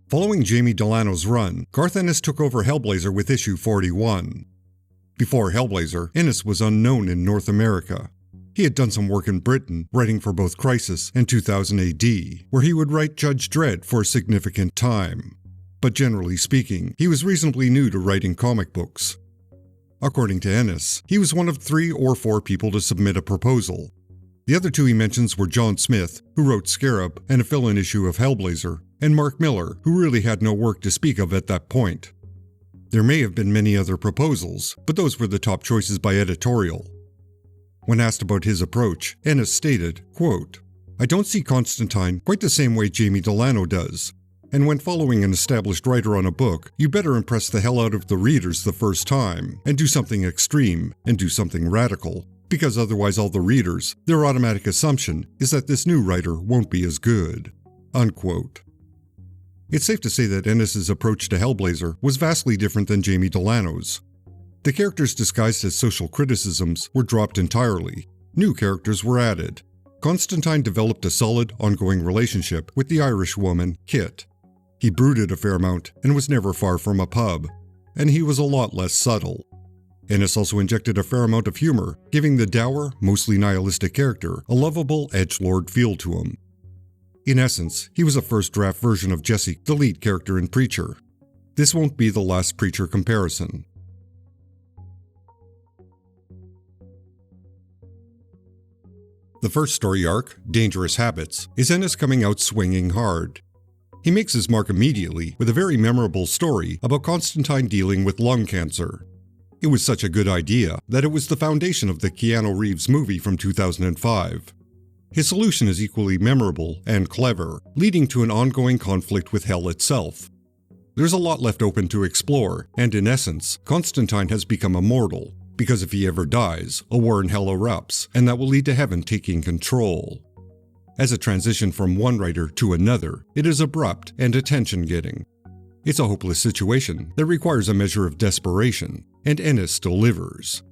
Following Jamie Delano's run, Garth Ennis took over Hellblazer with issue 41. Before Hellblazer, Ennis was unknown in North America. He had done some work in Britain, writing for both Crisis and 2000 AD, where he would write Judge Dredd for a significant time. But generally speaking, he was reasonably new to writing comic books. According to Ennis, he was one of 3 or 4 people to submit a proposal. The other 2 he mentions were John Smith, who wrote Scarab and a fill-in issue of Hellblazer, and Mark Millar, who really had no work to speak of at that point. There may have been many other proposals, but those were the top choices by editorial. When asked about his approach, Ennis stated, quote, "I don't see Constantine quite the same way Jamie Delano does. And when following an established writer on a book, you better impress the hell out of the readers the first time, and do something extreme, and do something radical, because otherwise all the readers, their automatic assumption is that this new writer won't be as good." Unquote. It's safe to say that Ennis's approach to Hellblazer was vastly different than Jamie Delano's. The characters disguised as social criticisms were dropped entirely. New characters were added. Constantine developed a solid, ongoing relationship with the Irish woman, Kit. He brooded a fair amount and was never far from a pub, and he was a lot less subtle. Ennis also injected a fair amount of humor, giving the dour, mostly nihilistic character a lovable edgelord feel to him. In essence, he was a first-draft version of Jesse, the lead character in Preacher. This won't be the last Preacher comparison. The first story arc, Dangerous Habits, is Ennis coming out swinging hard. He makes his mark immediately with a very memorable story about Constantine dealing with lung cancer. It was such a good idea that it was the foundation of the Keanu Reeves movie from 2005. His solution is equally memorable and clever, leading to an ongoing conflict with Hell itself. There's a lot left open to explore, and in essence, Constantine has become immortal, because if he ever dies, a war in Hell erupts, and that will lead to Heaven taking control. As a transition from one writer to another, it is abrupt and attention-getting. It's a hopeless situation that requires a measure of desperation, and Ennis delivers.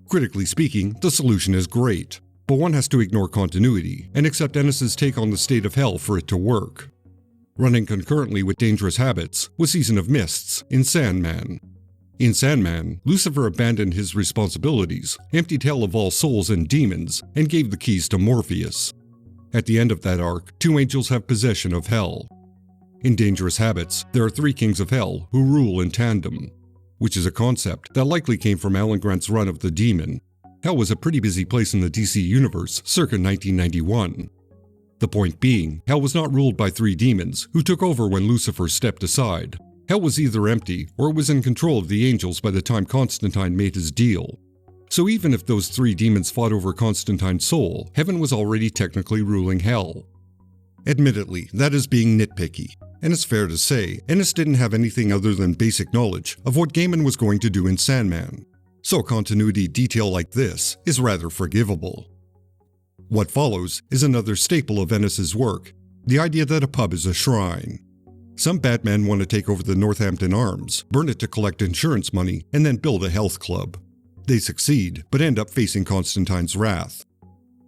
Critically speaking, the solution is great, but one has to ignore continuity and accept Ennis's take on the state of Hell for it to work. Running concurrently with Dangerous Habits was Season of Mists in Sandman. In Sandman, Lucifer abandoned his responsibilities, emptied Hell of all souls and demons, and gave the keys to Morpheus. At the end of that arc, 2 angels have possession of Hell. In Dangerous Habits, there are 3 kings of Hell who rule in tandem, which is a concept that likely came from Alan Grant's run of The Demon. Hell was a pretty busy place in the DC universe circa 1991. The point being, Hell was not ruled by 3 demons who took over when Lucifer stepped aside. Hell was either empty or it was in control of the angels by the time Constantine made his deal. So even if those 3 demons fought over Constantine's soul, Heaven was already technically ruling Hell. Admittedly, that is being nitpicky, and it's fair to say, Ennis didn't have anything other than basic knowledge of what Gaiman was going to do in Sandman. So continuity detail like this is rather forgivable. What follows is another staple of Ennis's work, the idea that a pub is a shrine. Some Batmen want to take over the Northampton Arms, burn it to collect insurance money, and then build a health club. They succeed, but end up facing Constantine's wrath.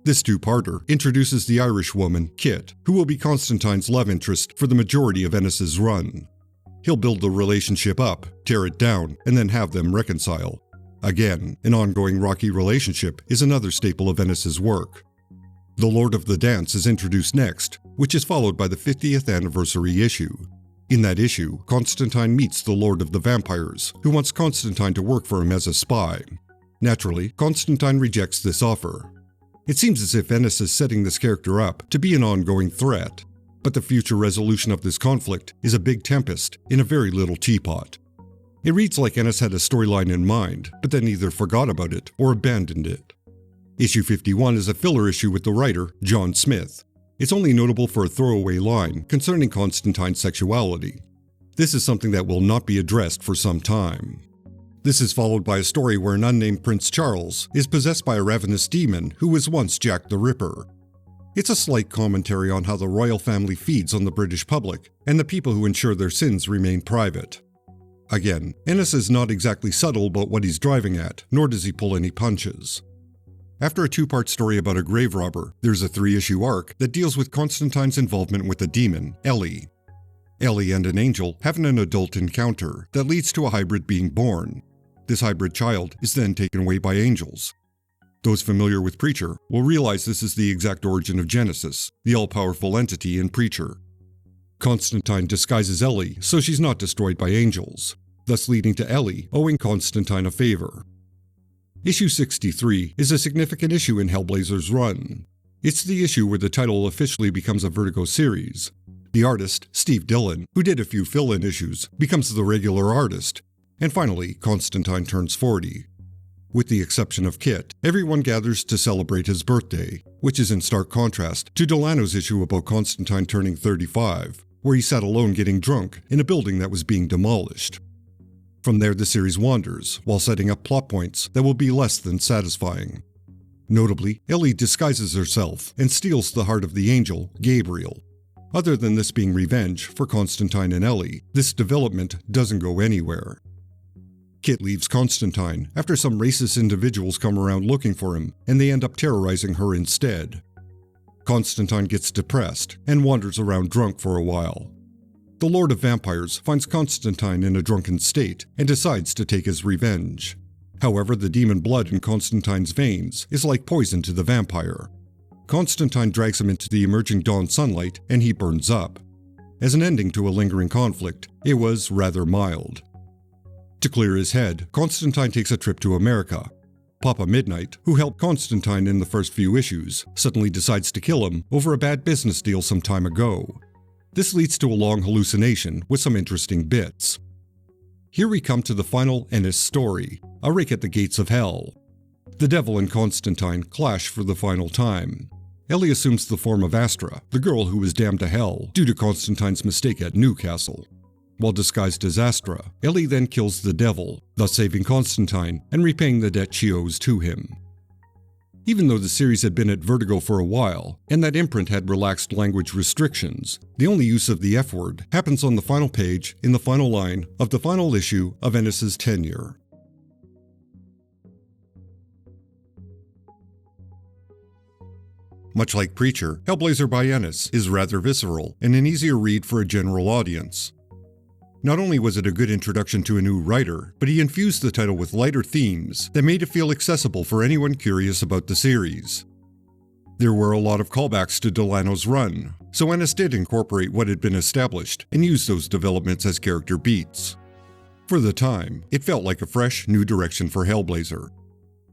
This 2-parter introduces the Irish woman, Kit, who will be Constantine's love interest for the majority of Ennis's run. He'll build the relationship up, tear it down, and then have them reconcile. Again, an ongoing rocky relationship is another staple of Ennis's work. The Lord of the Dance is introduced next, which is followed by the 50th anniversary issue. In that issue, Constantine meets the Lord of the Vampires, who wants Constantine to work for him as a spy. Naturally, Constantine rejects this offer. It seems as if Ennis is setting this character up to be an ongoing threat, but the future resolution of this conflict is a big tempest in a very little teapot. It reads like Ennis had a storyline in mind, but then either forgot about it or abandoned it. Issue 51 is a filler issue with the writer, John Smith. It's only notable for a throwaway line concerning Constantine's sexuality. This is something that will not be addressed for some time. This is followed by a story where an unnamed Prince Charles is possessed by a ravenous demon who was once Jack the Ripper. It's a slight commentary on how the royal family feeds on the British public and the people who ensure their sins remain private. Again, Ennis is not exactly subtle about what he's driving at, nor does he pull any punches. After a 2-part story about a grave robber, there's a 3-issue arc that deals with Constantine's involvement with the demon, Ellie. Ellie and an angel have an adult encounter that leads to a hybrid being born. This hybrid child is then taken away by angels. Those familiar with Preacher will realize this is the exact origin of Genesis, the all-powerful entity in Preacher. Constantine disguises Ellie so she's not destroyed by angels, thus leading to Ellie owing Constantine a favor. Issue 63 is a significant issue in Hellblazer's run. It's the issue where the title officially becomes a Vertigo series. The artist, Steve Dillon, who did a few fill-in issues, becomes the regular artist, and finally, Constantine turns 40. With the exception of Kit, everyone gathers to celebrate his birthday, which is in stark contrast to Delano's issue about Constantine turning 35, where he sat alone getting drunk in a building that was being demolished. From there, the series wanders, while setting up plot points that will be less than satisfying. Notably, Ellie disguises herself and steals the heart of the angel, Gabriel. Other than this being revenge for Constantine and Ellie, this development doesn't go anywhere. Kit leaves Constantine after some racist individuals come around looking for him, and they end up terrorizing her instead. Constantine gets depressed and wanders around drunk for a while. The Lord of Vampires finds Constantine in a drunken state and decides to take his revenge. However, the demon blood in Constantine's veins is like poison to the vampire. Constantine drags him into the emerging dawn sunlight and he burns up. As an ending to a lingering conflict, it was rather mild. To clear his head, Constantine takes a trip to America. Papa Midnight, who helped Constantine in the first few issues, suddenly decides to kill him over a bad business deal some time ago. This leads to a long hallucination with some interesting bits. Here we come to the final Ennis story, a rake at the gates of hell. The devil and Constantine clash for the final time. Ellie assumes the form of Astra, the girl who was damned to hell due to Constantine's mistake at Newcastle. While disguised as Astra, Ellie then kills the devil, thus saving Constantine and repaying the debt she owes to him. Even though the series had been at Vertigo for a while, and that imprint had relaxed language restrictions, the only use of the F-word happens on the final page in the final line of the final issue of Ennis's tenure. Much like Preacher, Hellblazer by Ennis is rather visceral and an easier read for a general audience. Not only was it a good introduction to a new writer, but he infused the title with lighter themes that made it feel accessible for anyone curious about the series. There were a lot of callbacks to Delano's run, so Ennis did incorporate what had been established and use those developments as character beats. For the time, it felt like a fresh, new direction for Hellblazer.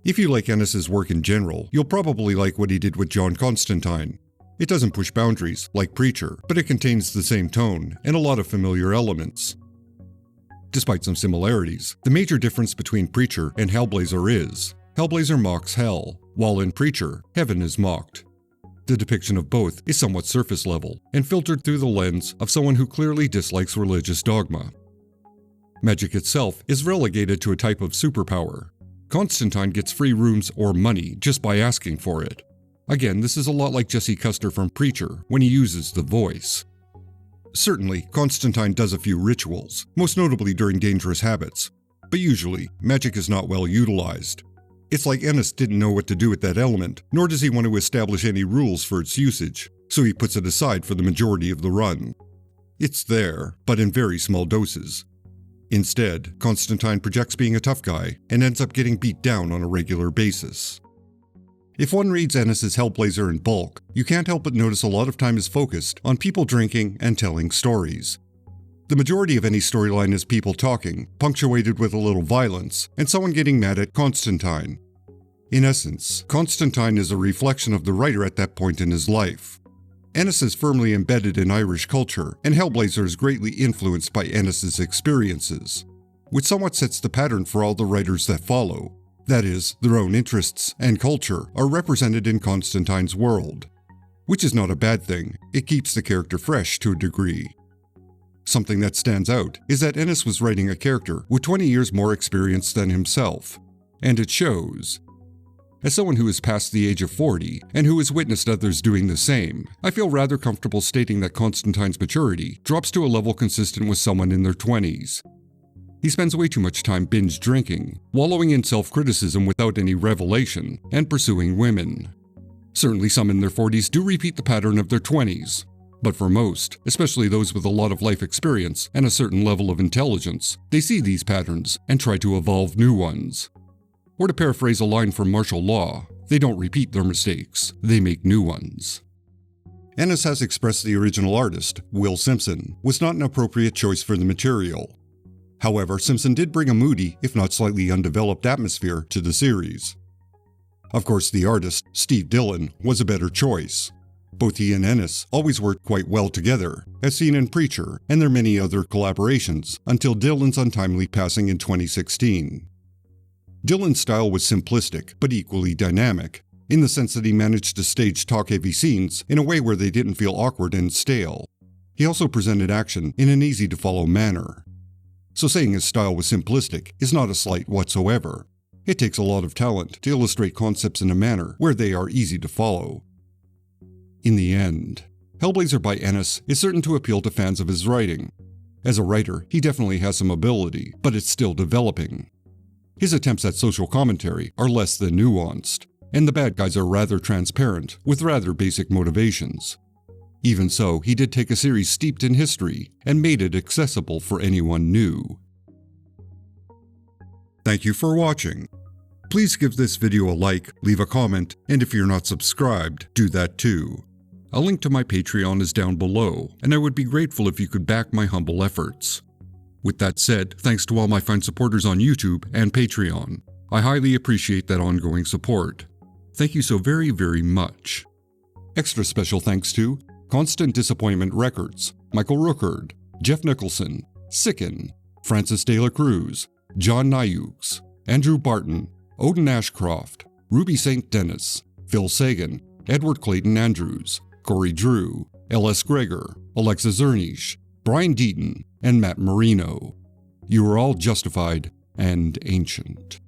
If you like Ennis's work in general, you'll probably like what he did with John Constantine. It doesn't push boundaries, like Preacher, but it contains the same tone and a lot of familiar elements. Despite some similarities, the major difference between Preacher and Hellblazer is, Hellblazer mocks hell, while in Preacher, heaven is mocked. The depiction of both is somewhat surface level, and filtered through the lens of someone who clearly dislikes religious dogma. Magic itself is relegated to a type of superpower. Constantine gets free rooms or money just by asking for it. Again, this is a lot like Jesse Custer from Preacher when he uses the voice. Certainly, Constantine does a few rituals, most notably during Dangerous Habits, but usually, magic is not well utilized. It's like Ennis didn't know what to do with that element, nor does he want to establish any rules for its usage, so he puts it aside for the majority of the run. It's there, but in very small doses. Instead, Constantine projects being a tough guy and ends up getting beat down on a regular basis. If one reads Ennis's Hellblazer in bulk, you can't help but notice a lot of time is focused on people drinking and telling stories. The majority of any storyline is people talking, punctuated with a little violence, and someone getting mad at Constantine. In essence, Constantine is a reflection of the writer at that point in his life. Ennis is firmly embedded in Irish culture, and Hellblazer is greatly influenced by Ennis's experiences, which somewhat sets the pattern for all the writers that follow. That is, their own interests and culture are represented in Constantine's world. Which is not a bad thing, it keeps the character fresh to a degree. Something that stands out is that Ennis was writing a character with 20 years more experience than himself, and it shows. As someone who is past the age of 40 and who has witnessed others doing the same, I feel rather comfortable stating that Constantine's maturity drops to a level consistent with someone in their 20s. He spends way too much time binge drinking, wallowing in self-criticism without any revelation, and pursuing women. Certainly some in their 40s do repeat the pattern of their 20s, But for most, especially those with a lot of life experience and a certain level of intelligence, they see these patterns and try to evolve new ones. Or to paraphrase a line from martial law, they don't repeat their mistakes, they make new ones. Ennis has expressed the original artist, Will Simpson, was not an appropriate choice for the material. However, Simpson did bring a moody, if not slightly undeveloped atmosphere to the series. Of course, the artist, Steve Dillon, was a better choice. Both he and Ennis always worked quite well together, as seen in Preacher and their many other collaborations, until Dillon's untimely passing in 2016. Dillon's style was simplistic, but equally dynamic, in the sense that he managed to stage talk-heavy scenes in a way where they didn't feel awkward and stale. He also presented action in an easy-to-follow manner. So saying his style was simplistic is not a slight whatsoever. It takes a lot of talent to illustrate concepts in a manner where they are easy to follow. In the end, Hellblazer by Ennis is certain to appeal to fans of his writing. As a writer, he definitely has some ability, but it's still developing. His attempts at social commentary are less than nuanced, and the bad guys are rather transparent, with rather basic motivations. Even so, he did take a series steeped in history and made it accessible for anyone new. Thank you for watching. Please give this video a like, leave a comment, and if you're not subscribed, do that too. A link to my Patreon is down below, and I would be grateful if you could back my humble efforts. With that said, thanks to all my fine supporters on YouTube and Patreon. I highly appreciate that ongoing support. Thank you so very, very much. Extra special thanks to Constant Disappointment Records, Michael Rookard, Jeff Nicholson, Sicken, Francis De La Cruz, John Nyukes, Andrew Barton, Odin Ashcroft, Ruby St. Dennis, Phil Sagan, Edward Clayton Andrews, Corey Drew, L.S. Gregor, Alexa Zernish, Brian Deaton, and Matt Marino. You are all justified and ancient.